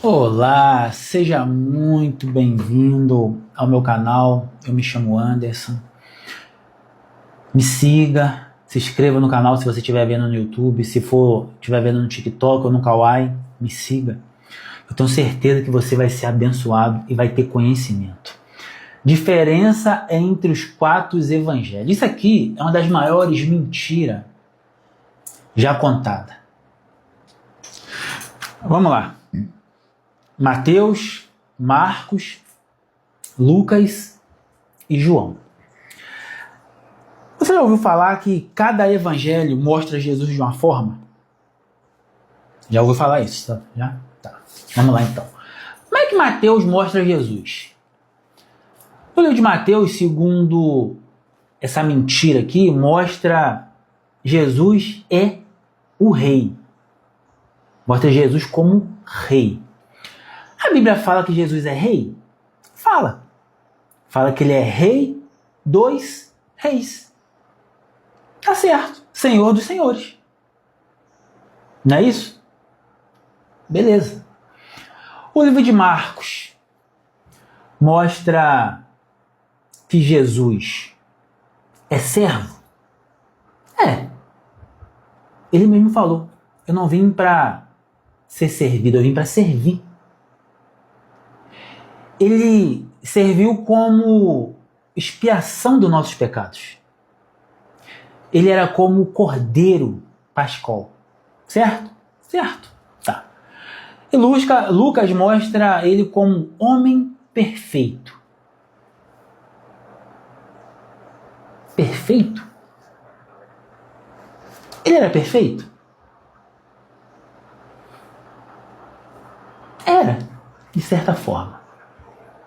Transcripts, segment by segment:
Olá, seja muito bem-vindo ao meu canal. Eu me chamo Anderson. Me siga, se inscreva no canal se você estiver vendo no YouTube, se for estiver vendo no TikTok ou no Kawaii, me siga. Eu tenho certeza que você vai ser abençoado e vai ter conhecimento. Diferença entre os quatro evangelhos. Isso aqui é uma das maiores mentiras já contada. Vamos lá. Mateus, Marcos, Lucas e João. Você já ouviu falar que cada evangelho mostra Jesus de uma forma? Já ouviu falar isso? Tá? Já? Tá. Vamos lá então. Como é que Mateus mostra Jesus? No livro de Mateus, segundo essa mentira aqui, mostra Jesus é o rei. Mostra Jesus como rei. A Bíblia fala que Jesus é rei? Fala. Fala que ele é rei dos reis. Tá certo. Senhor dos senhores. Não é isso? Beleza. O livro de Marcos mostra que Jesus é servo? É. Ele mesmo falou. Eu não vim para ser servido, eu vim para servir. Ele serviu como expiação dos nossos pecados. Ele era como o cordeiro pascal. Certo? Certo. Tá. E Lucas mostra ele como homem perfeito. Perfeito? Ele era perfeito? Era, de certa forma.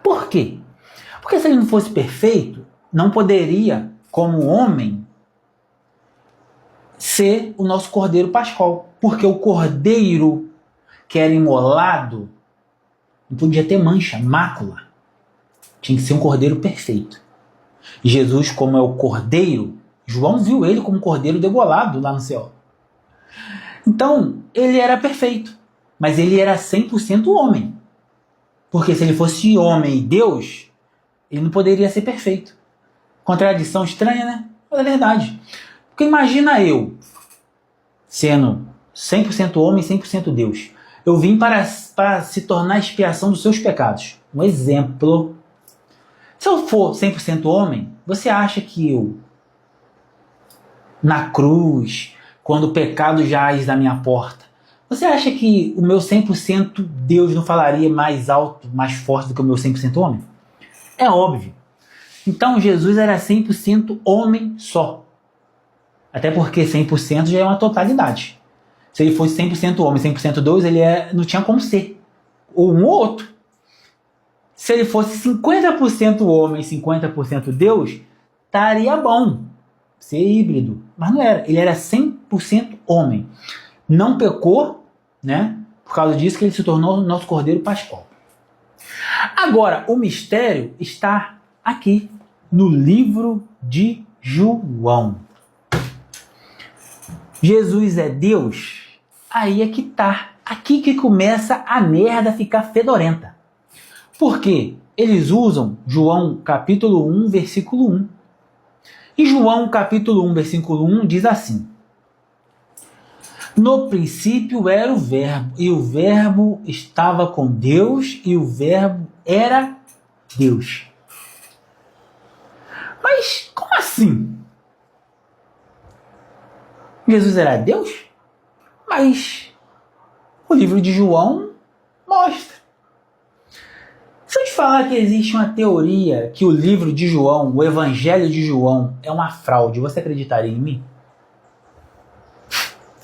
Por quê? Porque se ele não fosse perfeito, não poderia, como homem, ser o nosso cordeiro pascal. Porque o cordeiro que era imolado não podia ter mancha, mácula. Tinha que ser um cordeiro perfeito. E Jesus, como é o cordeiro, João viu ele como cordeiro degolado lá no céu. Então, ele era perfeito, mas ele era 100% homem. Porque se ele fosse homem e Deus, ele não poderia ser perfeito. Contradição estranha, né? Mas é verdade. Porque imagina eu, sendo 100% homem e 100% Deus. Eu vim para se tornar a expiação dos seus pecados. Um exemplo. Se eu for 100% homem, você acha que eu, na cruz, quando o pecado jaz à minha porta, você acha que o meu 100% Deus não falaria mais alto, mais forte do que o meu 100% homem? É óbvio. Então Jesus era 100% homem só. Até porque 100% já é uma totalidade. Se ele fosse 100% homem, 100% Deus, ele não tinha como ser. Ou um ou outro. Se ele fosse 50% homem e 50% Deus, estaria bom. Ser híbrido. Mas não era. Ele era 100% homem. Não pecou, né? Por causa disso que ele se tornou o nosso cordeiro pascal. Agora, o mistério está aqui no livro de João. Jesus é Deus? Aí é que tá. Aqui que começa a merda ficar fedorenta. Por quê? Eles usam João capítulo 1, versículo 1. E João capítulo 1, versículo 1 diz assim: no princípio era o verbo, e o verbo estava com Deus, e o verbo era Deus. Mas como assim? Jesus era Deus? Mas o livro de João mostra. Se eu te falar que existe uma teoria que o livro de João, o Evangelho de João, é uma fraude, você acreditaria em mim?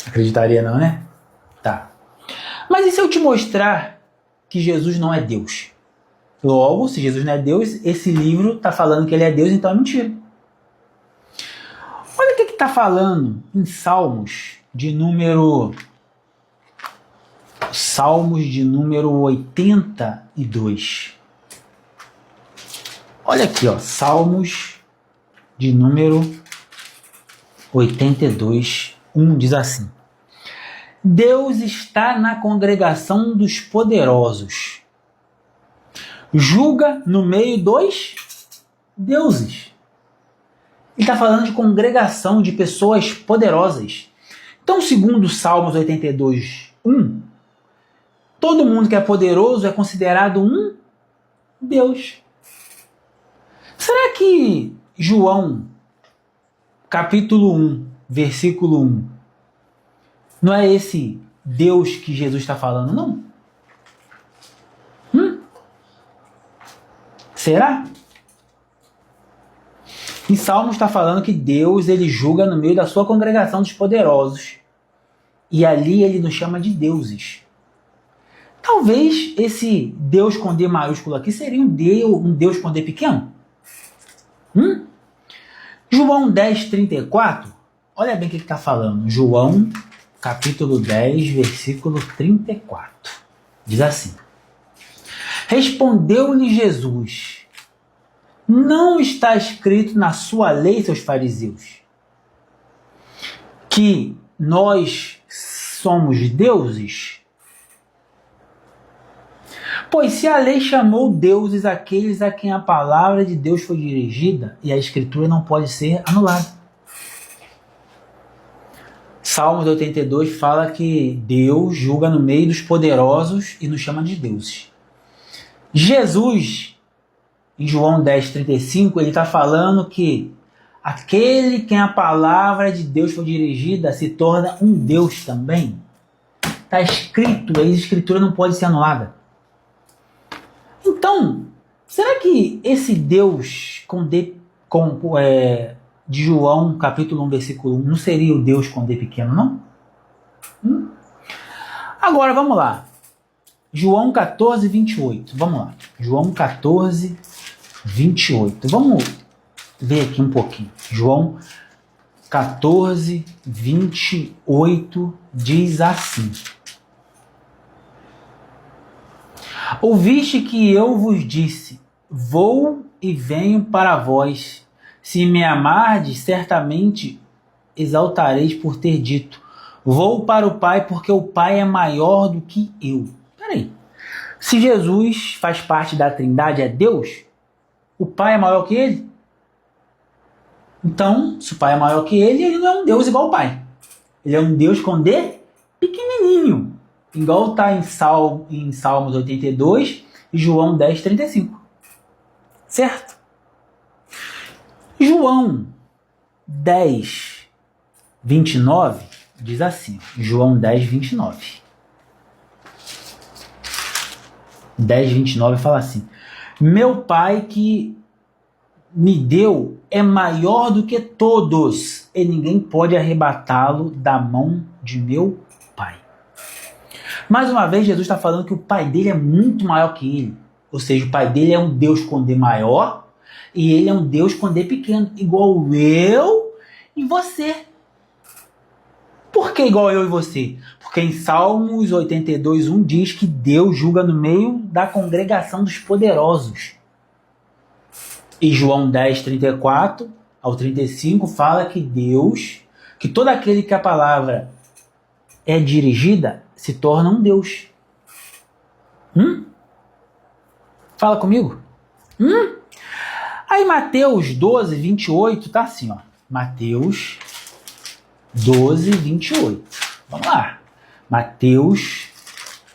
Acreditaria não, né? Tá. Mas e se eu te mostrar que Jesus não é Deus? Logo, se Jesus não é Deus, esse livro está falando que ele é Deus, então é mentira. Olha o que está falando em Salmos de número 82. Olha aqui, ó, Salmos de número 82, 1 diz assim: Deus está na congregação dos poderosos. Julga no meio dos deuses. Ele está falando de congregação de pessoas poderosas. Então, segundo Salmos 82, 1, todo mundo que é poderoso é considerado um Deus. Será que João, capítulo 1, versículo 1, não é esse Deus que Jesus está falando, não? Será? Em Salmos está falando que Deus ele julga no meio da sua congregação dos poderosos. E ali ele nos chama de deuses. Talvez esse Deus com D maiúsculo aqui seria um Deus com D pequeno. João 10, 34. Olha bem o que está falando. João, capítulo 10, versículo 34. Diz assim. Respondeu-lhe Jesus: não está escrito na sua lei, seus fariseus, que nós somos deuses? Pois se a lei chamou deuses aqueles a quem a palavra de Deus foi dirigida, e a escritura não pode ser anulada. Salmos 82 fala que Deus julga no meio dos poderosos e nos chama de deuses. Jesus, em João 10, 35, ele está falando que aquele que a palavra de Deus foi dirigida se torna um Deus também. Está escrito, a escritura não pode ser anulada. Então, será que esse Deus de João, capítulo 1, versículo 1, não seria o Deus com D pequeno, não? Agora, vamos lá. João 14, 28. Vamos lá. João 14, 28. Vamos ver aqui um pouquinho. João 14, 28 diz assim. Ouviste que eu vos disse, vou e venho para vós. Se me amardes, certamente exaltareis por ter dito, vou para o Pai, porque o Pai é maior do que eu. Peraí, se Jesus faz parte da Trindade, é Deus, o Pai é maior que ele? Então, se o Pai é maior que ele não é um Deus igual ao Pai. Ele é um Deus com D pequenininho, igual está em Salmos 82 e João 10, 35. Certo? João 10, 29 diz assim. João 10, 29. 10, 29 fala assim. Meu Pai que me deu é maior do que todos, e ninguém pode arrebatá-lo da mão de meu Pai. Mais uma vez, Jesus está falando que o Pai dele é muito maior que ele. Ou seja, o Pai dele é um Deus com D maior e ele é um Deus com D pequeno, igual eu e você. Por que igual eu e você? Porque em Salmos 82, 1 diz que Deus julga no meio da congregação dos poderosos. E João 10, 34 ao 35 fala que Deus, que todo aquele que a palavra é dirigida, se torna um Deus. Fala comigo. Aí Mateus 12, 28 tá assim, ó. Mateus 12, 28. Vamos lá. Mateus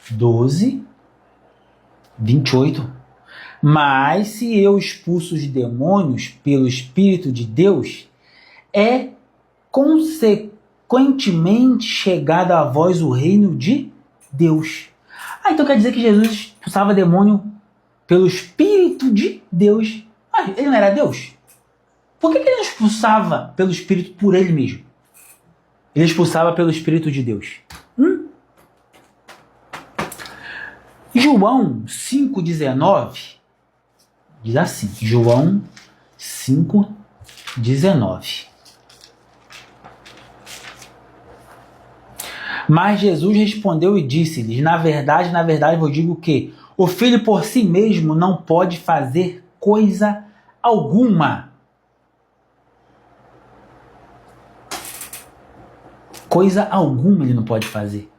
12, 28. Mas se eu expulso os demônios pelo Espírito de Deus, é consequentemente chegado a vós o reino de Deus. Então quer dizer que Jesus expulsava demônio pelo Espírito de Deus. Ele não era Deus? Por que ele não expulsava pelo Espírito por ele mesmo? Ele expulsava pelo Espírito de Deus. João 5,19 diz assim. João 5,19. Mas Jesus respondeu e disse-lhes, na verdade, vos digo que o Filho por si mesmo não pode fazer coisa alguma. Coisa alguma ele não pode fazer.